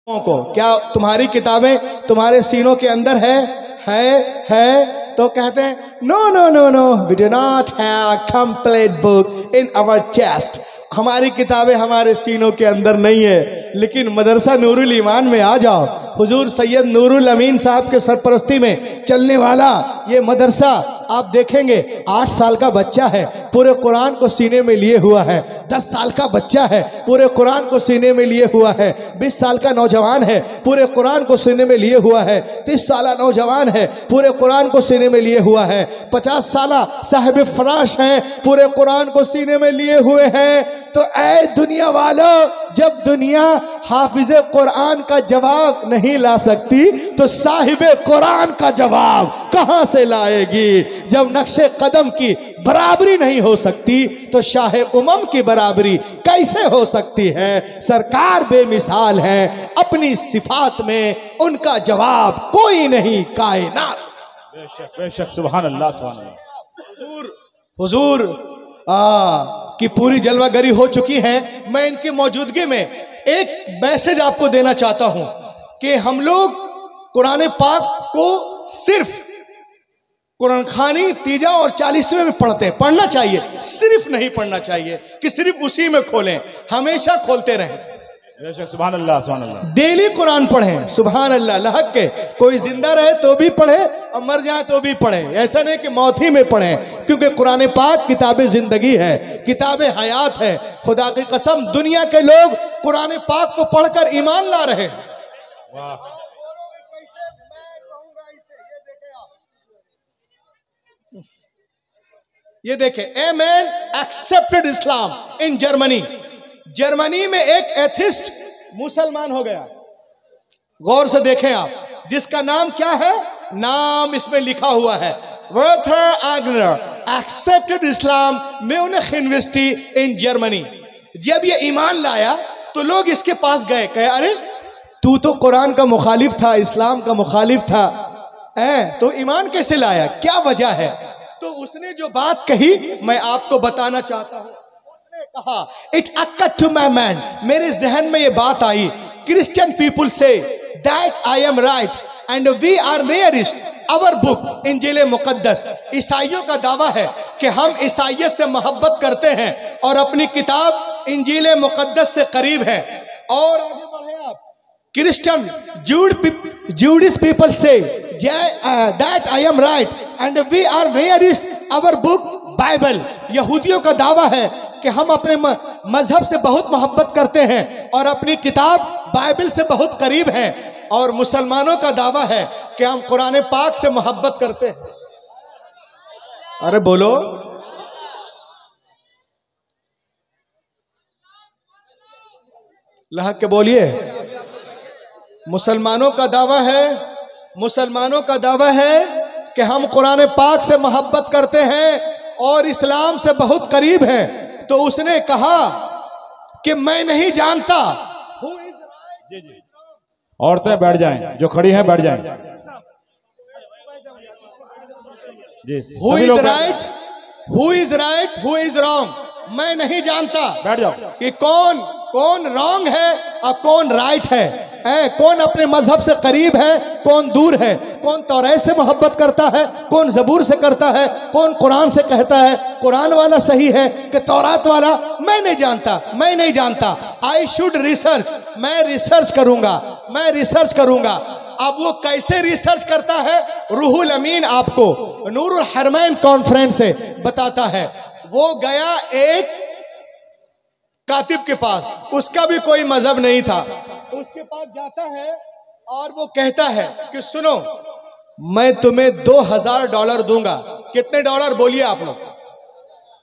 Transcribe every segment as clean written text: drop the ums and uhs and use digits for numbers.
को क्या तुम्हारी किताबें तुम्हारे सीनों के अंदर है तो कहते हैं no no no no we do not have complete book in our chest. हमारी किताबें हमारे सीनों के अंदर नहीं है। लेकिन मदरसा नूरुल ईमान में आ जाओ, हुजूर सैयद नूरुल अमीन साहब के सरपरस्ती में चलने वाला ये मदरसा आप देखेंगे। 8 साल का बच्चा है पूरे कुरान को सीने में लिए हुआ है, 10 साल का बच्चा है पूरे कुरान को सीने में लिए हुआ है, 20 साल का नौजवान है पूरे कुरान को सीने में लिए हुआ है, 30 साल नौजवान है पूरे कुरान को सीने में लिए हुआ है, 50 साल साहिब फराश हैं पूरे कुरान को सीने में लिए हुए हैं। तो ऐ दुनिया वालों, जब दुनिया हाफिज कुरान का जवाब नहीं ला सकती तो साहिब कुरान का जवाब कहां से लाएगी? जब नक्शे कदम की बराबरी नहीं हो सकती तो शाह उमम की बराबरी कैसे हो सकती है? सरकार बेमिसाल है, अपनी सिफात में उनका जवाब कोई नहीं कायनात। बेशक सुभान अल्लाह सुभान अल्लाह। हुजूर की पूरी जलवागरी हो चुकी है। मैं इनकी मौजूदगी में एक मैसेज आपको देना चाहता हूं कि हम लोग कुरान पाक को सिर्फ कुरान खानी, तीजा और 40वें में पढ़ते हैं। पढ़ना चाहिए, सिर्फ नहीं पढ़ना चाहिए कि सिर्फ उसी में खोलें, हमेशा खोलते रहें। सुभान अल्लाह सुभान अल्लाह। डेली कुरान पढ़ें, सुभान अल्लाह। लहक के कोई जिंदा रहे तो भी पढ़े और मर जाए तो भी पढ़े, ऐसा नहीं कि मौत ही में पढ़ें, क्योंकि कुरान पाक किताबे जिंदगी है, किताबे हयात है। खुदा की कसम दुनिया के लोग कुरान पाक को पढ़कर ईमान ला रहे हैं। ये देखें, a man accepted Islam in Germany. Germany में एक एथिस्ट मुसलमान हो गया। गौर से देखें आप, जिसका नाम क्या है? नाम इसमें लिखा हुआ है वर्थर आग्नर, एक्सेप्टेड इस्लाम म्यूनिख यूनिवर्सिटी इन जर्मनी। जब ये ईमान लाया तो लोग इसके पास गए, कहे अरे तू तो कुरान का मुखालिफ था, इस्लाम का मुखालिफ था, तो ईमान कैसे लाया, क्या वजह है? तो उसने जो बात कही मैं आपको बताना चाहता हूं। कहा it accord to my man, मेरे जहन में ये बात आई, क्रिश्चियन पीपल से that I am right and we are nearest our book इंजील मुकद्दस। ईसाइयों का दावा है कि हम ईसाइयत से मोहब्बत करते हैं और अपनी किताब इंजील मुकद्दस से करीब है। और आगे बढ़े आप, क्रिश्चियन जूडिश पीपल से that I am right and we are nearest our book Bible. यहूदियों का दावा है कि हम अपने मजहब से बहुत मोहब्बत करते हैं और अपनी किताब बाइबल से बहुत करीब हैं। और मुसलमानों का दावा है कि हम कुरान पाक से मोहब्बत करते हैं। अरे बोलो, लहक के बोलिए। मुसलमानों का दावा है कि हम कुरान पाक से मोहब्बत करते हैं और इस्लाम से बहुत करीब है। तो उसने कहा कि मैं नहीं जानता। जी जी, औरतें बैठ जाएं, जो खड़ी हैं बैठ जाएं। जी, who is right, who is right, who is wrong, मैं नहीं जानता। बैठ जाओ कि कौन रॉन्ग है और कौन राइट है, कौन अपने मजहब से करीब है, कौन दूर है, कौन तौरात से मोहब्बत करता है, कौन जबूर से करता है, कौन कुरान से कहता है कुरान वाला सही है कि तौरात वाला, मैं नहीं जानता। आई शुड रिसर्च, मैं रिसर्च करूंगा। अब वो कैसे रिसर्च करता है? रूहुल अमीन आपको नूरुल हरमैन कॉन्फ्रेंस से बताता है। वो गया एक कातिब के पास, उसका भी कोई मजहब नहीं था, उसके पास जाता है और वो कहता है कि सुनो, मैं तुम्हें $2000 दूंगा। कितने डॉलर बोलिए आप लोग,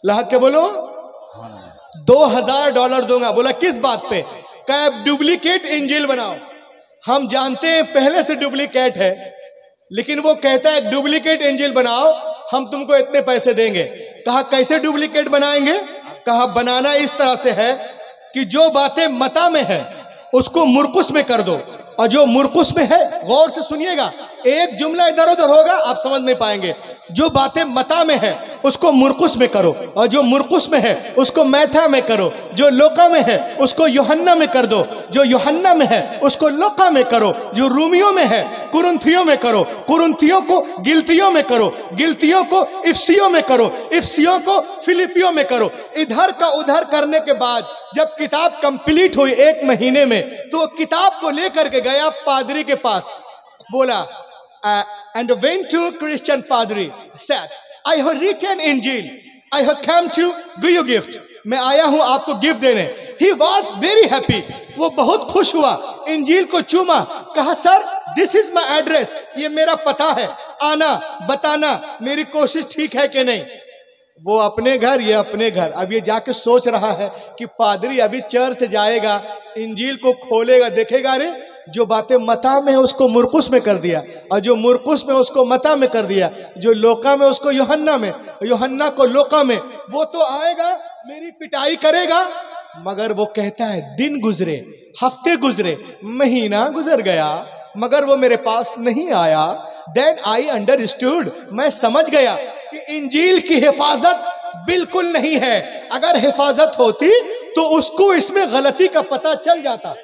लहक के बोलो। $2000 दूंगा। बोला किस बात पे? कहा डुप्लीकेट इंजील बनाओ। हम जानते हैं पहले से डुप्लीकेट है, लेकिन वो कहता है डुप्लीकेट इंजील बनाओ, हम तुमको इतने पैसे देंगे। कहा कैसे डुप्लीकेट बनाएंगे? कहा बनाना इस तरह से है कि जो बातें मता में है उसको मुरकुस में कर दो, और जो मुरकुस में है गौर से सुनिएगा, एक जुमला इधर उधर होगा आप समझ नहीं पाएंगे। जो बातें मता में है उसको मुरकुस में करो, और जो मुरकुस में है उसको मैथा में करो, जो लोका में है उसको यूहन्ना में कर दो, जो यूहन्ना में है उसको लोका में करो, जो रूमियों में है कुरिन्थियों में करो, कुरिन्थियों को गिलतियों में करो, गिलतियों को इफ्सियों में करो, इफ्सियों को फिलिपियों में करो। इधर का उधर करने के बाद जब किताब कंप्लीट हुई 1 महीने में, तो किताब को लेकर के गया पादरी के पास, बोला and went to Christian padri, said, I have written Injil, I have come to give you gift, मैं आया हूं आपको गिफ्ट देने। He was very happy, वो बहुत खुश हुआ, इंजील को चूमा, कहा sir this is my address, ये मेरा पता है, आना बताना मेरी कोशिश ठीक है कि नहीं। वो अपने घर, ये अपने घर। अब ये जाके सोच रहा है कि पादरी अभी चर्च जाएगा, इंजील को खोलेगा, देखेगा अरे जो बातें मता में है उसको मुरकुस में कर दिया, और जो मुरकुस में उसको मता में कर दिया, जो लोका में उसको यूहन्ना में, यूहन्ना को लोका में, वो तो आएगा मेरी पिटाई करेगा। मगर वो कहता है दिन गुजरे, हफ्ते गुजरे, महीना गुजर गया, मगर वो मेरे पास नहीं आया। देन आई अंडरस्टूड, मैं समझ गया कि इंजील की हिफाजत बिल्कुल नहीं है। अगर हिफाजत होती तो उसको इसमें गलती का पता चल जाता,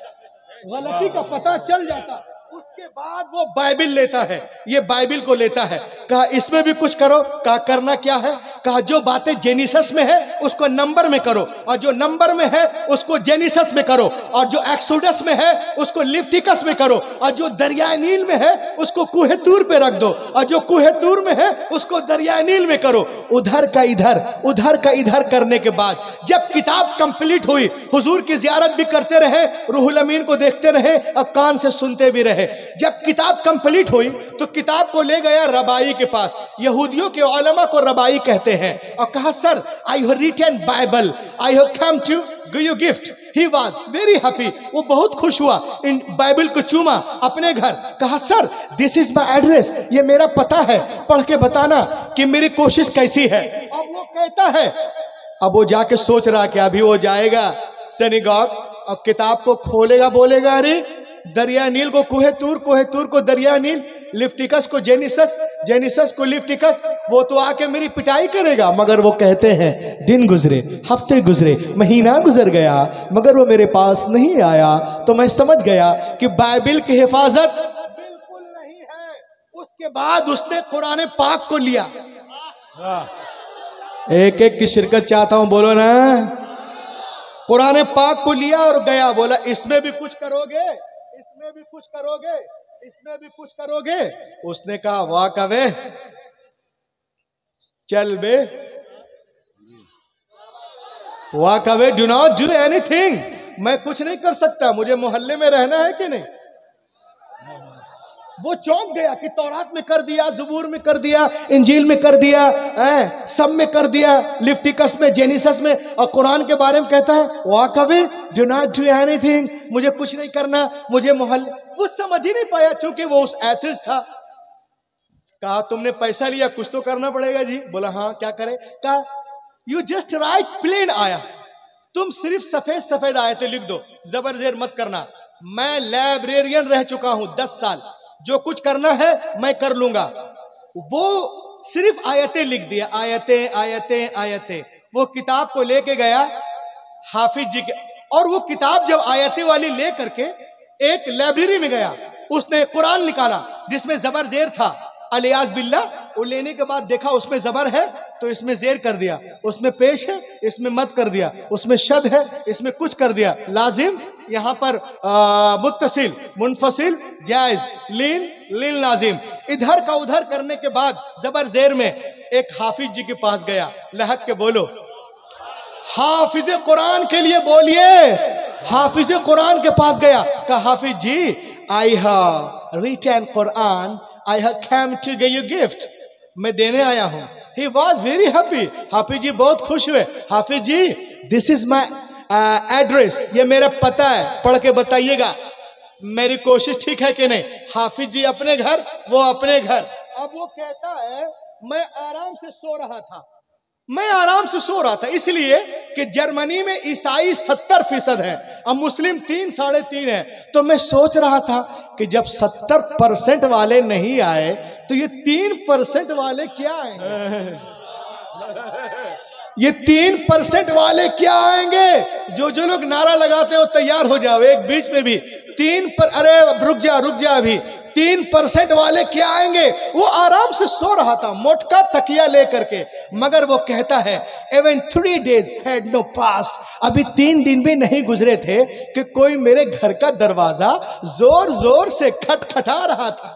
गलती का पता चल जाता। उसके बाद वो बाइबिल लेता है, ये बाइबिल को लेता है, कहा इसमें भी कुछ करो। कहा करना क्या है? कहा जो बातें जेनिसस में है उसको नंबर में करो, और जो नंबर में है उसको जेनिसस में करो, और जो एक्सोडस में है उसको लिफ्टिकस में करो, और जो दरियाए नील में है उसको कुहे तूर पे रख दो, और जो कुहे तूर में है उसको दरियाए नील में करो। उधर का इधर, उधर का इधर करने के बाद जब किताब कंप्लीट हुई, हुजूर की जियारत भी करते रहे, रूहुल अमीन को देखते रहे और कान से सुनते भी रहे। जब किताब कंप्लीट हुई तो किताब को ले गया रबाई के पास, यहूदियों के उलमा को रबाई कहते हैं, और कहा sir I have written Bible, I have come to give you gift. He was very happy, वो बहुत खुश हुआ, इन बाइबल को चूमा अपने घर। कहा sir this is my address, ये मेरा पता है, पढ़ के बताना कि मेरी कोशिश कैसी है। अब वो कहता है, अब वो जाके सोच रहा कि अभी वो जाएगा सिनेगॉग और किताब को खोलेगा, बोलेगा अरे दरिया नील को कुहे तूर, कुहे तूर को दरिया नील, लिफ्टिकस को जेनिसस, जेनिसस को लिफ्टिकस, वो तो आके मेरी पिटाई करेगा। मगर वो कहते हैं दिन गुजरे, हफ्ते गुजरे, महीना गुजर गया, मगर वो मेरे पास नहीं आया। तो मैं समझ गया कि बाइबिल की हिफाजत बिल्कुल नहीं है। उसके बाद उसने कुरान पाक को लिया। एक एक की शिरकत चाहता हूं, बोलो ना। कुरान पाक को लिया और गया, बोला इसमें भी कुछ करोगे, इसमें भी कुछ करोगे, इसमें भी कुछ करोगे। उसने कहा वाह कवे, चल बे, वाह कवे, डू नॉट डू एनीथिंग, मैं कुछ नहीं कर सकता, मुझे मोहल्ले में रहना है कि नहीं। वो चौंक गया कि तौरात में कर दिया, ज़बूर में कर दिया, इंजील में कर दिया, सब में कर दिया, लिफ्टिकस में, जेनिसस में, और कुरान के बारे में कहता है वाह कभी डू नॉट डू एनीथिंग, मुझे कुछ नहीं करना, मुझे मोहल्ले। वो समझ ही नहीं पाया, चूंकि वो उस एथिस्ट था। कहा तुमने पैसा लिया, कुछ तो करना पड़ेगा जी। बोला हाँ क्या करे? कहा यू जस्ट राइट प्लेन आया, तुम सिर्फ सफेद सफेद आयतें लिख दो, जबर जेर मत करना। मैं लाइब्रेरियन रह चुका हूं 10 साल, जो कुछ करना है मैं कर लूंगा। वो सिर्फ आयतें लिख दिया, आयतें आयतें आयतें। वो किताब को लेके गया हाफिज जी के, और वो किताब जब आयतें वाली ले करके एक लाइब्रेरी में गया, उसने कुरान निकाला जिसमें जबर जेर था, अलियाज बिल्ला। वो लेने के बाद देखा उसमें जबर है तो इसमें जेर कर दिया, उसमें पेश है इसमें मत कर दिया, उसमें शद है इसमें कुछ कर दिया, लाजिम यहाँ पर मुत्तसिल, मुनफसिल, जायज, लीन, लीन लाजिम। इधर का उधर करने के बाद जबर जेर में एक हाफिज जी के पास गया, लहक के बोलो हाफिज कुरान के लिए बोलिए। हाफिज कुरान के पास गया, कहा Hafiz ji I have written Quran, I have come to give you gift, मैं देने आया हूं। He was very happy, Hafiz ji बहुत खुश हुए। Hafiz ji this is my address, ये मेरा पता है, पढ़ के बताइएगा मेरी कोशिश ठीक है कि नहीं। हाफिज जी अपने घर, वो अपने घर। अब वो कहता है मैं आराम से सो रहा था, मैं आराम से सो रहा था, इसलिए कि जर्मनी में ईसाई 70% है, अब मुस्लिम 3 साढ़े 3 है। तो मैं सोच रहा था कि जब 70% वाले नहीं आए तो ये 3% वाले क्या आएंगे, ये 3% वाले क्या आएंगे। जो लोग नारा लगाते हो तैयार हो जाओ, एक बीच में भी 3 अरे रुक जा अभी, 3% वाले क्या आएंगे। वो आराम से सो रहा था मोटका तकिया लेकर के, मगर वो कहता है even 3 days had no passed, अभी 3 दिन भी नहीं गुजरे थे कि कोई मेरे घर का दरवाजा जोर जोर से खटखटा रहा था,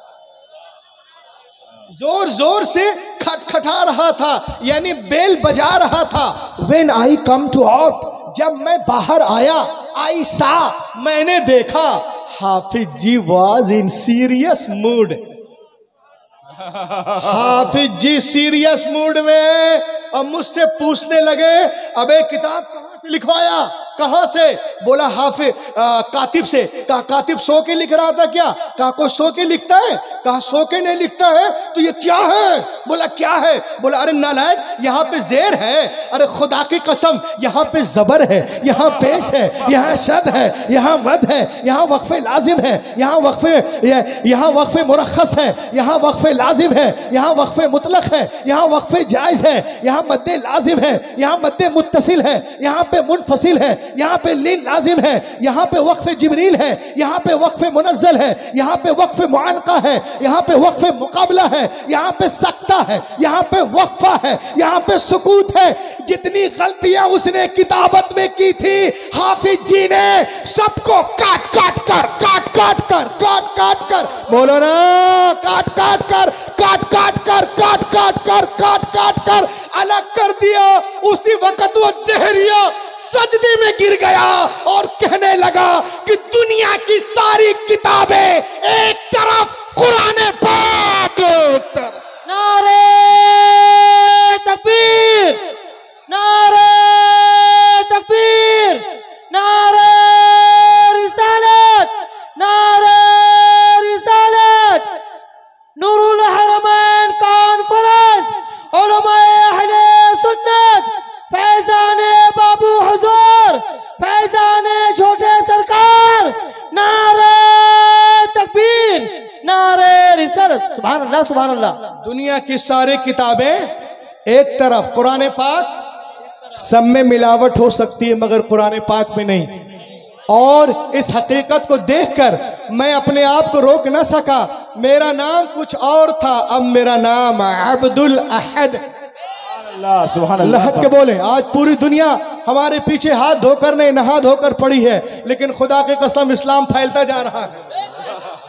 जोर जोर से खटखटा रहा था, यानी बेल बजा रहा था। When I come to out, जब मैं बाहर आया, आई सा, मैंने देखा, Hafiz ji was in serious mood. Hafiz ji serious mood में, अब मुझसे पूछने लगे, अबे किताब कहाँ से लिखवाया, कहाँ से? बोला हाफिज कातिब से। कहा कातिब सो के लिख रहा था क्या? कहा कोई सो के लिखता है? कहा सो के नहीं लिखता है तो ये क्या है? बोला क्या है? बोला अरे नालायक, यहाँ पे जेर है, अरे खुदा की कसम यहाँ पे जबर है, यहाँ पेश है, यहाँ शद है, यहाँ मद है, यहाँ वक्फे लाजिम है, यहाँ वक्फे मुरख्खस है, यहाँ वक्फे लाजिम है, यहाँ वक्फे मुतलक है, यहाँ वक्फे जायज है, यहाँ मद्दे लाजिम है, यहाँ मद्दे मुत्तसिल है, यहाँ पे मुनफसिल है, यहाँ पे लीन लाजिम है, यहाँ पे वक्फे जिब्रील है, यहाँ पे वक्फे मुनज़्ज़ल है, यहाँ पे वक्फे मुआनका है, यहाँ पे वक्फे मुकाबला है, यहाँ पे सकता है, यहाँ पे वक्फा है, यहाँ पे सुकूत है। जितनी गलतियां उसने किताबत में की थी, हाफिज जी ने सबको काट काट कर बोलो ना, काट काट कर अलग कर दिया। उसी वक्त वो दहरिया सजदे में गिर गया और कहने लगा कि दुनिया की सारी किताबें एक तरफ, कुरान पाक एक तरफ। नारे तकबीर, नारे तकबीर, नारे रिसालत, नारे रिसालत। नूरुल हरमैन कॉन्फ्रेंस, उलमाए अहले सुन्नत, फैजाने बाबू हुजूर, फैजाने छोटे सरकार, नारे तकबीर, नारे रिसालत। सुभान अल्लाह, सुभान अल्लाह। दुनिया की सारी किताबें एक तरफ, कुरान पाक सब में मिलावट हो सकती है मगर कुरान पाक में नहीं। और इस हकीकत को देखकर मैं अपने आप को रोक न सका। मेरा नाम कुछ और था, अब मेरा नाम अब्दुल अहद। अल्लाह के बोले, आज पूरी दुनिया हमारे पीछे हाथ धोकर नहीं, नहा धोकर पड़ी है, लेकिन खुदा की कसम इस्लाम फैलता जा रहा है।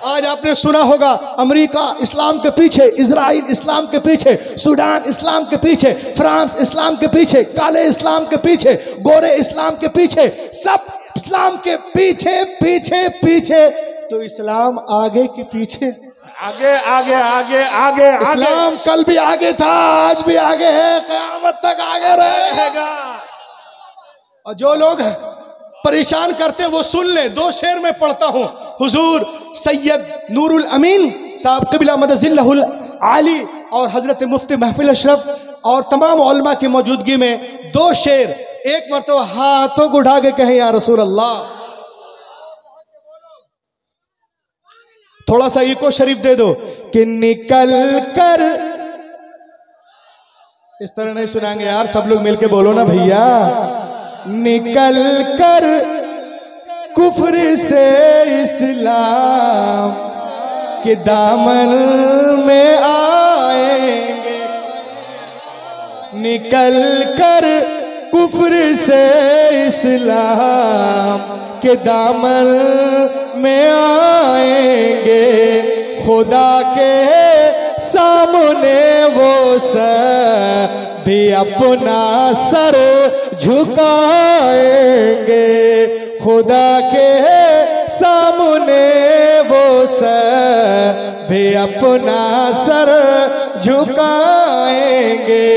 आज आपने सुना होगा अमेरिका इस्लाम के पीछे, इजराइल इस्लाम के पीछे, सूडान इस्लाम के पीछे, फ्रांस इस्लाम के पीछे, काले इस्लाम के पीछे, गोरे इस्लाम के पीछे, सब इस्लाम के पीछे पीछे पीछे। तो इस्लाम आगे के पीछे, आगे आगे आगे आगे। इस्लाम कल भी आगे था, आज भी आगे है, क़यामत तक आगे रहेगा। और जो लोग परेशान करते वो सुन ले, 2 शेर में पढ़ता हूँ। हुजूर सैयद नूरुल अमीन साहब क़िबला मदजिल्लहुल आली और हजरत मुफ्ती महफिल अशरफ और तमाम उलमा की मौजूदगी में 2 शेर एक मरतबा हाथों को उठा के कहें या रसूल अल्लाह। थोड़ा सा इको शरीफ दे दो कि निकल कर, इस तरह नहीं सुनाएंगे यार, सब लोग मिलके बोलो ना भैया। निकल कर कुफ्र से इस्लाम के दामन में आएंगे, निकल कर कुफ्र से इस्लाम के दामन में आएंगे। खुदा के सामने वो भी अपना सर झुकाएंगे। खुदा के सामने वो भी अपना सर झुकाएंगे।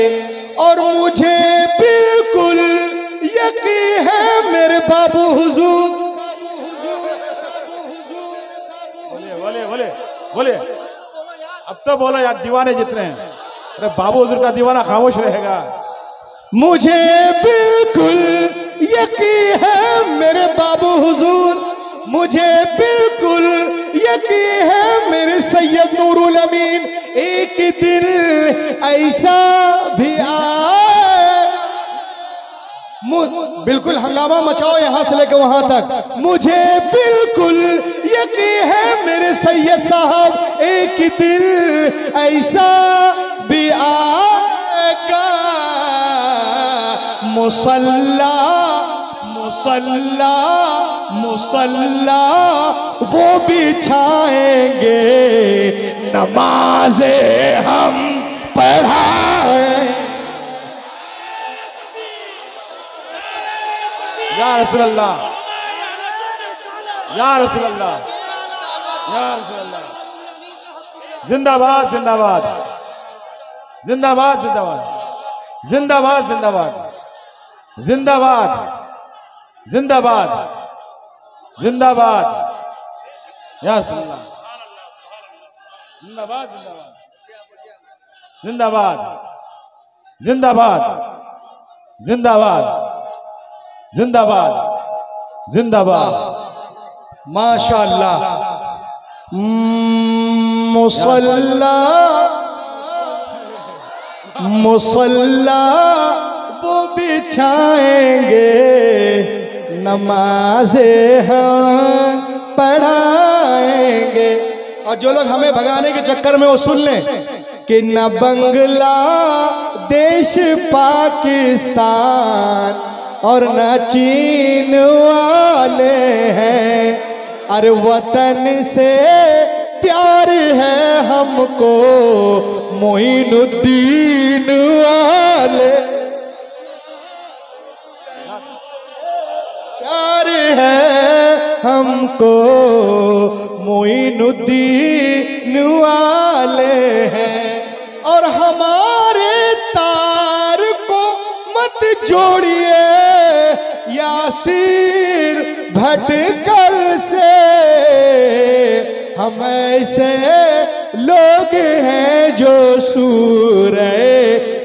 और मुझे बिल्कुल यकीन है मेरे बाबू हुजूर, बोले अब तो बोलो यार, दीवाने जितने हैं। अरे बाबू हुजूर का दीवाना खामोश रहेगा। मुझे बिल्कुल यकीन है मेरे बाबू हुजूर, मुझे बिल्कुल यकीन है मेरे सैयद नूरुल अमीन, एक दिन ऐसा भी आए। बिल्कुल हंगामा मचाओ यहां से लेकर वहां तक। मुझे बिल्कुल यकीन है मेरे सैयद साहब, एक दिन ऐसा भी आएगा, मुसल्ला मुसल्ला मुसल्ला वो बिछाएंगे, नमाज़े हम पढ़ाएं। या रसूल अल्लाह, या रसूल अल्लाह, या रसूल अल्लाह। जिंदाबाद जिंदाबाद जिंदाबाद जिंदाबाद जिंदाबाद जिंदाबाद जिंदाबाद जिंदाबाद जिंदाबाद, या रसूल अल्लाह। जिंदाबाद जिंदाबाद जिंदाबाद जिंदाबाद जिंदाबाद जिंदाबाद। माशाअल्लाह। मुसल्ला मुसल्ला वो बिछाएंगे, नमाज़े हम पढ़ाएंगे। और जो लोग हमें भगाने के चक्कर में वो सुन लें कि न बांग्लादेश पाकिस्तान और न चीन वाले हैं, अरे वतन से प्यार है हमको मोइनुद्दीन वाले, प्यार है हमको मोइनुद्दीन वाले हैं। और हमारे तार को मत जोड़िए यासीर भटकल से, हम ऐसे लोग हैं जो सूरह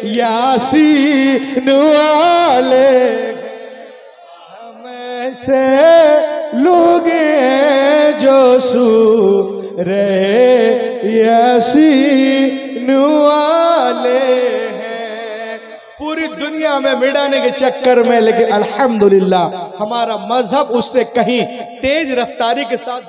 यासीन वाले, हम ऐसे लोग हैं जो सूरह यासीन वाले हैं। पूरी दुनिया में मिटाने के चक्कर में, लेकिन अल्हम्दुलिल्लाह हमारा मजहब उससे कहीं तेज रफ्तारी के साथ